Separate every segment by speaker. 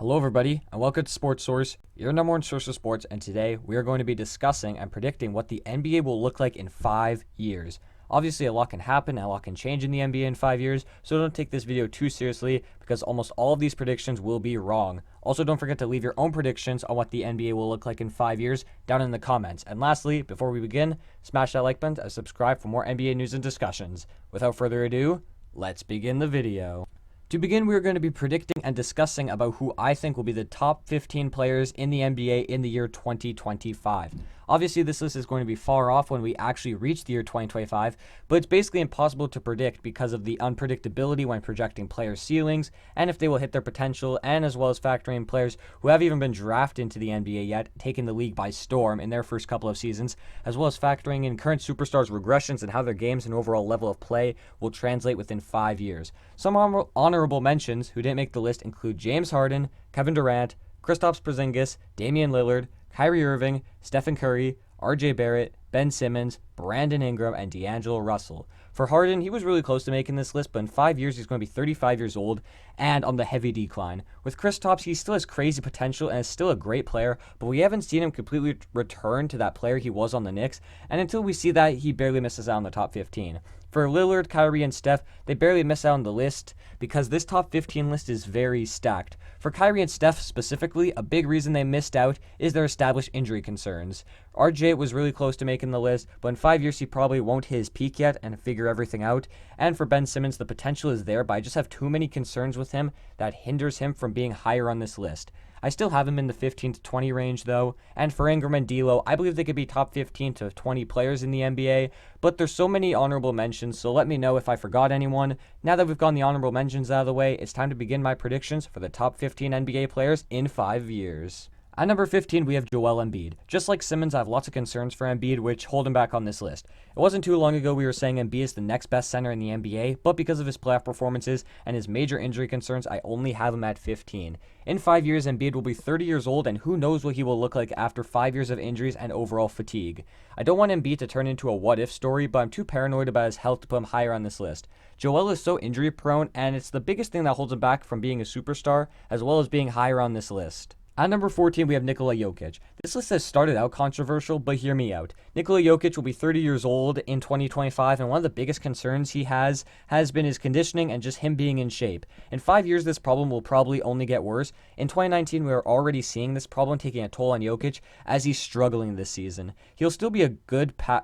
Speaker 1: Hello everybody, and welcome to Sports Source, your number one source of sports, and today we are going to be discussing and predicting what the NBA will look like in 5 years. Obviously, a lot can happen, and a lot can change in the NBA in 5 years, so don't take this video too seriously because almost all of these predictions will be wrong. Also, don't forget to leave your own predictions on what the NBA will look like in 5 years down in the comments. And lastly, before we begin, smash that like button and subscribe for more NBA news and discussions. Without further ado, let's begin the video. To begin, we are going to be predicting and discussing about who I think will be the top 15 players in the NBA in the year 2025. Obviously, this list is going to be far off when we actually reach the year 2025, but it's basically impossible to predict because of the unpredictability when projecting players' ceilings and if they will hit their potential, and as well as factoring in players who have even been drafted into the NBA yet, taking the league by storm in their first couple of seasons, as well as factoring in current superstars' regressions and how their games and overall level of play will translate within 5 years. Some honorable mentions who didn't make the list include James Harden, Kevin Durant, Kristaps Porzingis, Damian Lillard, Kyrie Irving, Stephen Curry, RJ Barrett, Ben Simmons, Brandon Ingram, and D'Angelo Russell. For Harden, he was really close to making this list, but in 5 years, he's going to be 35 years old and on the heavy decline. With Kristaps, he still has crazy potential and is still a great player, but we haven't seen him completely return to that player he was on the Knicks, and until we see that, he barely misses out on the top 15. For Lillard, Kyrie, and Steph, they barely miss out on the list because this top 15 list is very stacked. For Kyrie and Steph specifically, a big reason they missed out is their established injury concerns. RJ was really close to making the list, but in 5 years he probably won't hit his peak yet and figure everything out. And for Ben Simmons, the potential is there, but I just have too many concerns with him that hinders him from being higher on this list. I still have him in the 15 to 20 range though, and for Ingram and D'Lo, I believe they could be top 15 to 20 players in the NBA, but there's so many honorable mentions, so let me know if I forgot anyone. Now that we've gotten the honorable mentions out of the way, it's time to begin my predictions for the top 15 NBA players in 5 years. At number 15, we have Joel Embiid. Just like Simmons, I have lots of concerns for Embiid, which hold him back on this list. It wasn't too long ago we were saying Embiid is the next best center in the NBA, but because of his playoff performances and his major injury concerns, I only have him at 15. In 5 years, Embiid will be 30 years old, and who knows what he will look like after 5 years of injuries and overall fatigue. I don't want Embiid to turn into a what-if story, but I'm too paranoid about his health to put him higher on this list. Joel is so injury-prone, and it's the biggest thing that holds him back from being a superstar, as well as being higher on this list. At number 14, we have Nikola Jokic. This list has started out controversial, but hear me out. Nikola Jokic will be 30 years old in 2025, and one of the biggest concerns he has been his conditioning and just him being in shape. In 5 years, this problem will probably only get worse. In 2019, we are already seeing this problem taking a toll on Jokic as he's struggling this season. He'll still be a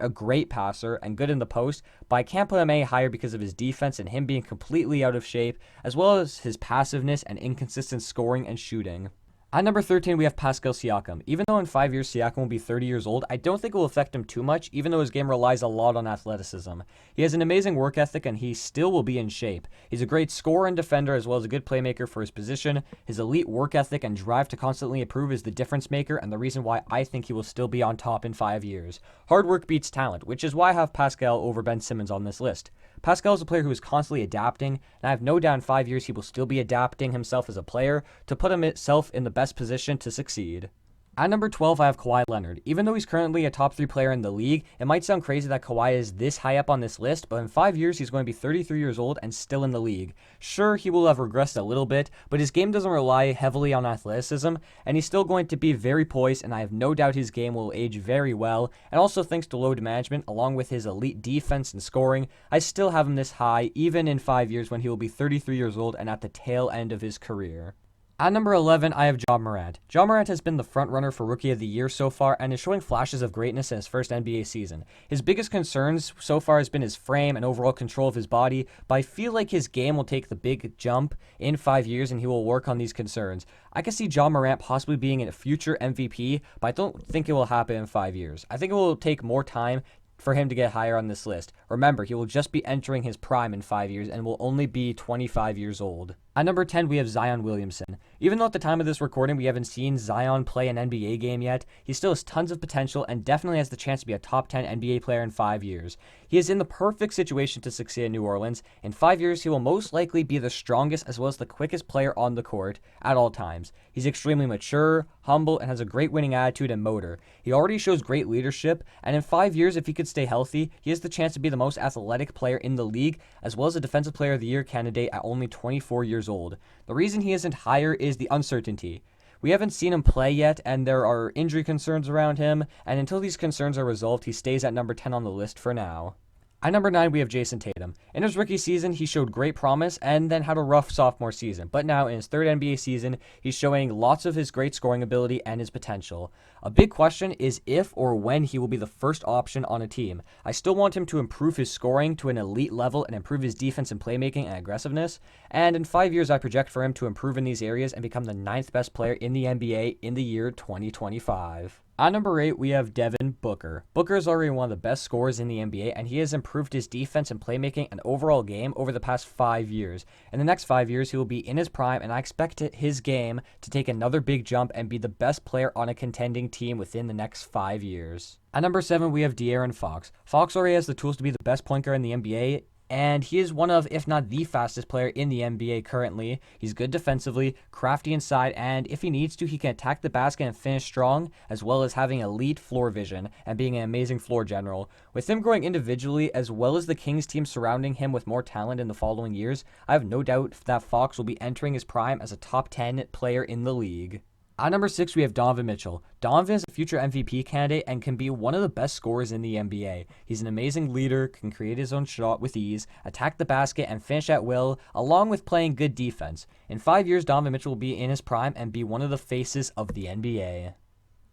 Speaker 1: great passer and good in the post, but I can't put him any higher because of his defense and him being completely out of shape, as well as his passiveness and inconsistent scoring and shooting. At number 13, we have Pascal Siakam. Even though in 5 years Siakam will be 30 years old, I don't think it will affect him too much, even though his game relies a lot on athleticism. He has an amazing work ethic, and he still will be in shape. He's a great scorer and defender, as well as a good playmaker for his position. His elite work ethic and drive to constantly improve is the difference maker, and the reason why I think he will still be on top in 5 years. Hard work beats talent, which is why I have Pascal over Ben Simmons on this list. Pascal is a player who is constantly adapting, and I have no doubt in 5 years he will still be adapting himself as a player to put himself in the best position to succeed. At number 12, I have Kawhi Leonard. Even though he's currently a top 3 player in the league, it might sound crazy that Kawhi is this high up on this list, but in 5 years, he's going to be 33 years old and still in the league. Sure, he will have regressed a little bit, but his game doesn't rely heavily on athleticism, and he's still going to be very poised, and I have no doubt his game will age very well, and also thanks to load management, along with his elite defense and scoring, I still have him this high, even in 5 years when he will be 33 years old and at the tail end of his career. At number 11, I have Ja Morant. Ja Morant has been the frontrunner for Rookie of the Year so far and is showing flashes of greatness in his first NBA season. His biggest concerns so far has been his frame and overall control of his body, but I feel like his game will take the big jump in 5 years and he will work on these concerns. I can see Ja Morant possibly being a future MVP, but I don't think it will happen in 5 years. I think it will take more time for him to get higher on this list. Remember, he will just be entering his prime in 5 years and will only be 25 years old. At number 10, we have Zion Williamson. Even though at the time of this recording we haven't seen Zion play an NBA game yet, he still has tons of potential and definitely has the chance to be a top 10 NBA player in 5 years. He is in the perfect situation to succeed in New Orleans. In 5 years, he will most likely be the strongest as well as the quickest player on the court at all times. He's extremely mature, humble, and has a great winning attitude and motor. He already shows great leadership, and in 5 years, if he could stay healthy, he has the chance to be the most athletic player in the league, as well as a Defensive Player of the Year candidate at only 24 years years old. The reason he isn't higher is the uncertainty. We haven't seen him play yet, and there are injury concerns around him, and until these concerns are resolved, he stays at number 10 on the list for now. At number 9, we have Jayson Tatum. In his rookie season, he showed great promise and then had a rough sophomore season. But now, in his third NBA season, he's showing lots of his great scoring ability and his potential. A big question is if or when he will be the first option on a team. I still want him to improve his scoring to an elite level and improve his defense and playmaking and aggressiveness. And in 5 years, I project for him to improve in these areas and become the 9th best player in the NBA in the year 2025. At number 8, we have Devin Booker. Booker is already one of the best scorers in the NBA, and he has improved his defense and playmaking and overall game over the past 5 years. In the next 5 years, he will be in his prime, and I expect his game to take another big jump and be the best player on a contending team within the next 5 years. At number 7, we have De'Aaron Fox. Fox already has the tools to be the best point guard in the NBA, and he is one of, if not the fastest player in the NBA currently. He's good defensively, crafty inside, and if he needs to, he can attack the basket and finish strong, as well as having elite floor vision and being an amazing floor general. With him growing individually, as well as the Kings team surrounding him with more talent in the following years, I have no doubt that Fox will be entering his prime as a top 10 player in the league. At number 6, we have Donovan Mitchell. Donovan is a future MVP candidate and can be one of the best scorers in the NBA. He's an amazing leader, can create his own shot with ease, attack the basket, and finish at will, along with playing good defense. In 5 years, Donovan Mitchell will be in his prime and be one of the faces of the NBA.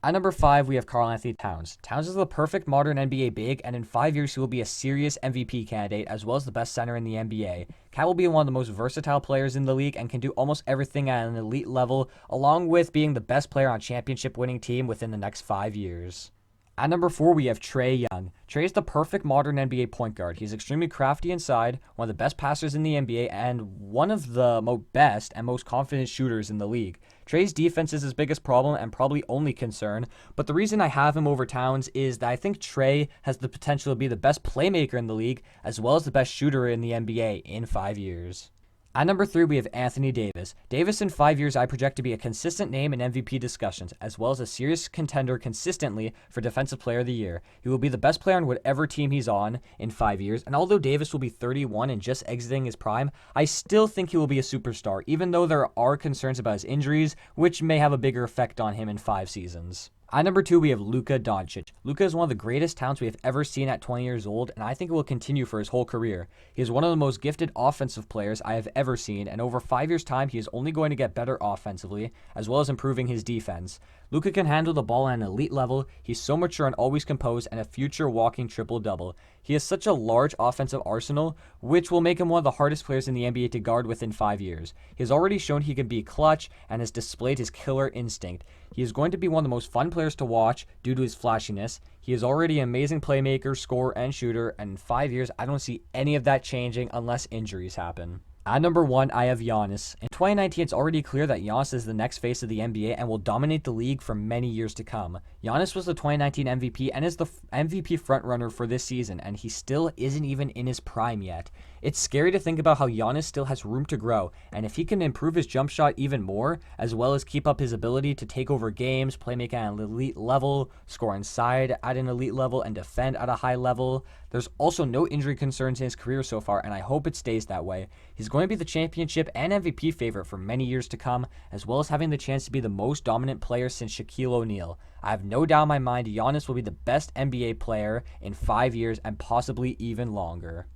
Speaker 1: At number 5, we have Karl Towns. Towns is the perfect modern NBA big, and in 5 years, he will be a serious MVP candidate, as well as the best center in the NBA. Cat will be one of the most versatile players in the league and can do almost everything at an elite level, along with being the best player on a championship-winning team within the next 5 years. At number 4, we have Trae Young. Trae is the perfect modern NBA point guard. He's extremely crafty inside, one of the best passers in the NBA, and one of the best and most confident shooters in the league. Trae's defense is his biggest problem and probably only concern, but the reason I have him over Towns is that I think Trae has the potential to be the best playmaker in the league, as well as the best shooter in the NBA in 5 years. At number 3, we have Anthony Davis. Davis in 5 years, I project to be a consistent name in MVP discussions, as well as a serious contender consistently for Defensive Player of the Year. He will be the best player on whatever team he's on in 5 years, and although Davis will be 31 and just exiting his prime, I still think he will be a superstar, even though there are concerns about his injuries, which may have a bigger effect on him in 5 seasons. At number 2, we have Luka Doncic. Luka is one of the greatest talents we have ever seen at 20 years old, and I think it will continue for his whole career. He is one of the most gifted offensive players I have ever seen, and over 5 years' time, he is only going to get better offensively, as well as improving his defense. Luka can handle the ball at an elite level. He's so mature and always composed, and a future walking triple-double. He has such a large offensive arsenal, which will make him one of the hardest players in the NBA to guard within 5 years. He has already shown he can be clutch and has displayed his killer instinct. He is going to be one of the most fun players to watch due to his flashiness. He is already an amazing playmaker, scorer, and shooter, and in 5 years, I don't see any of that changing unless injuries happen. At number 1, I have Giannis. In 2019, it's already clear that Giannis is the next face of the NBA and will dominate the league for many years to come. Giannis was the 2019 MVP and is the MVP frontrunner for this season, and he still isn't even in his prime yet. It's scary to think about how Giannis still has room to grow, and if he can improve his jump shot even more, as well as keep up his ability to take over games, play make at an elite level, score inside at an elite level, and defend at a high level, there's also no injury concerns in his career so far, and I hope it stays that way. He's going to be the championship and MVP favorite for many years to come, as well as having the chance to be the most dominant player since Shaquille O'Neal. I have no doubt in my mind Giannis will be the best NBA player in 5 years and possibly even longer.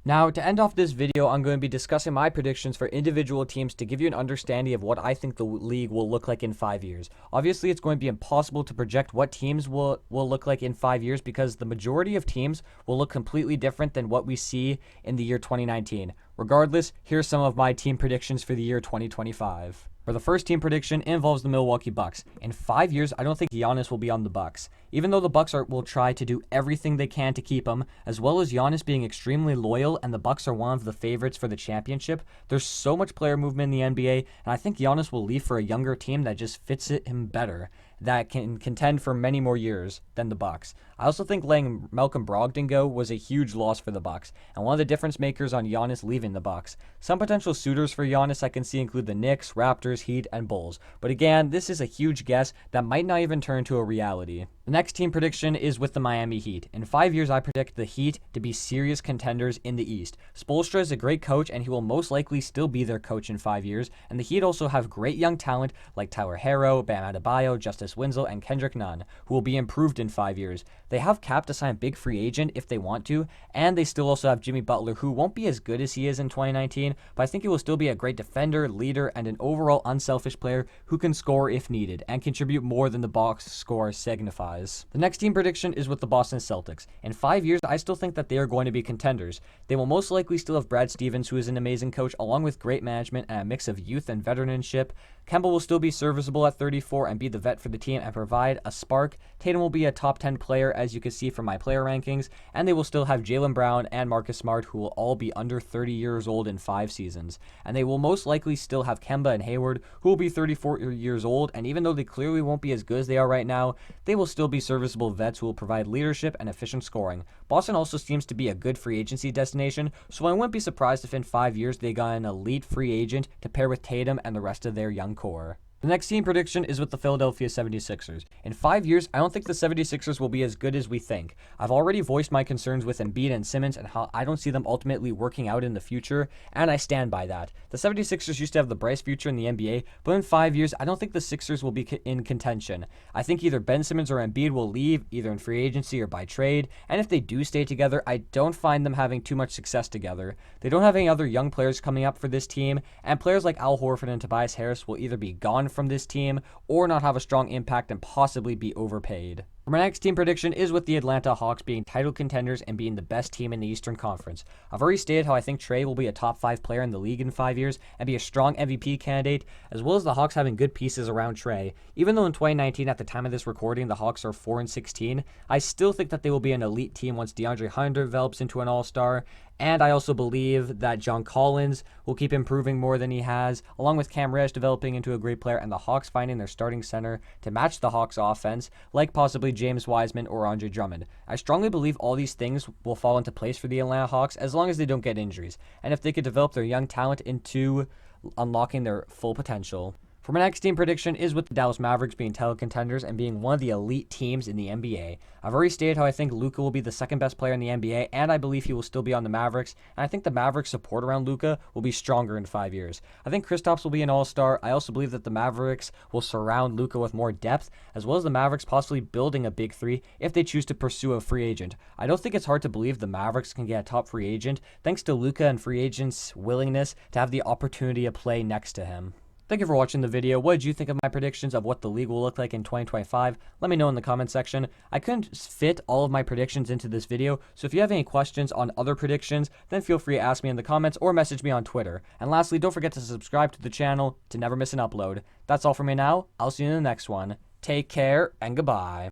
Speaker 1: Now, to end off this video, I'm going to be discussing my predictions for individual teams to give you an understanding of what I think the league will look like in 5 years. Obviously, it's going to be impossible to project what teams will look like in 5 years because the majority of teams will look completely different than what we see in the year 2019. Regardless, here's some of my team predictions for the year 2025. For the first team prediction, it involves the Milwaukee Bucks. In 5 years, I don't think Giannis will be on the Bucks. Even though the Bucks will try to do everything they can to keep him, as well as Giannis being extremely loyal and the Bucks are one of the favorites for the championship, there's so much player movement in the NBA, and I think Giannis will leave for a younger team that just fits him better, that can contend for many more years than the Bucks. I also think letting Malcolm Brogdon go was a huge loss for the Bucks, and one of the difference makers on Giannis leaving the Bucks. Some potential suitors for Giannis I can see include the Knicks, Raptors, Heat, and Bulls. But again, this is a huge guess that might not even turn to a reality. The next team prediction is with the Miami Heat. In 5 years, I predict the Heat to be serious contenders in the East. Spoelstra is a great coach, and he will most likely still be their coach in 5 years, and the Heat also have great young talent like Tyler Herro, Bam Adebayo, Justice Winslow, and Kendrick Nunn, who will be improved in 5 years. They have cap to sign a big free agent if they want to, and they still also have Jimmy Butler, who won't be as good as he is in 2019, but I think he will still be a great defender, leader, and an overall unselfish player who can score if needed and contribute more than the box score signifies. The next team prediction is with the Boston Celtics. In 5 years, I still think that they are going to be contenders. They will most likely still have Brad Stevens, who is an amazing coach, along with great management and a mix of youth and veteranship. Kemba will still be serviceable at 34 and be the vet for the team and provide a spark. Tatum will be a top 10 player, as you can see from my player rankings, and they will still have Jaylen Brown and Marcus Smart, who will all be under 30 years old in 5 seasons. And they will most likely still have Kemba and Hayward, who will be 34 years old, and even though they clearly won't be as good as they are right now, they will still be serviceable vets who will provide leadership and efficient scoring. Boston also seems to be a good free agency destination, so I wouldn't be surprised if in 5 years they got an elite free agent to pair with Tatum and the rest of their young core. The next team prediction is with the Philadelphia 76ers. In 5 years, I don't think the 76ers will be as good as we think. I've already voiced my concerns with Embiid and Simmons and how I don't see them ultimately working out in the future, and I stand by that. The 76ers used to have the brightest future in the NBA, but in 5 years, I don't think the Sixers will be in contention. I think either Ben Simmons or Embiid will leave, either in free agency or by trade, and if they do stay together, I don't find them having too much success together. They don't have any other young players coming up for this team, and players like Al Horford and Tobias Harris will either be gone from this team or not have a strong impact and possibly be overpaid. My next team prediction is with the Atlanta Hawks being title contenders and being the best team in the Eastern Conference. I've already stated how I think Trae will be a top 5 player in the league in 5 years and be a strong MVP candidate, as well as the Hawks having good pieces around Trae. Even though in 2019, at the time of this recording, the Hawks are 4-16, I still think that they will be an elite team once DeAndre Hunter develops into an all-star. And I also believe that John Collins will keep improving more than he has, along with Cam Reddish developing into a great player and the Hawks finding their starting center to match the Hawks offense, like possibly James Wiseman or Andre Drummond. I strongly believe all these things will fall into place for the Atlanta Hawks as long as they don't get injuries, and if they could develop their young talent into unlocking their full potential. For my next team prediction is with the Dallas Mavericks being title contenders and being one of the elite teams in the NBA. I've already stated how I think Luka will be the second best player in the NBA, and I believe he will still be on the Mavericks, and I think the Mavericks' support around Luka will be stronger in 5 years. I think Kristaps will be an all-star. I also believe that the Mavericks will surround Luka with more depth, as well as the Mavericks possibly building a big three if they choose to pursue a free agent. I don't think it's hard to believe the Mavericks can get a top free agent, thanks to Luka and free agents' willingness to have the opportunity to play next to him. Thank you for watching the video. What did you think of my predictions of what the league will look like in 2025? Let me know in the comment section. I couldn't fit all of my predictions into this video, so if you have any questions on other predictions, then feel free to ask me in the comments or message me on Twitter. And lastly, don't forget to subscribe to the channel to never miss an upload. That's all for me now. I'll see you in the next one. Take care and goodbye.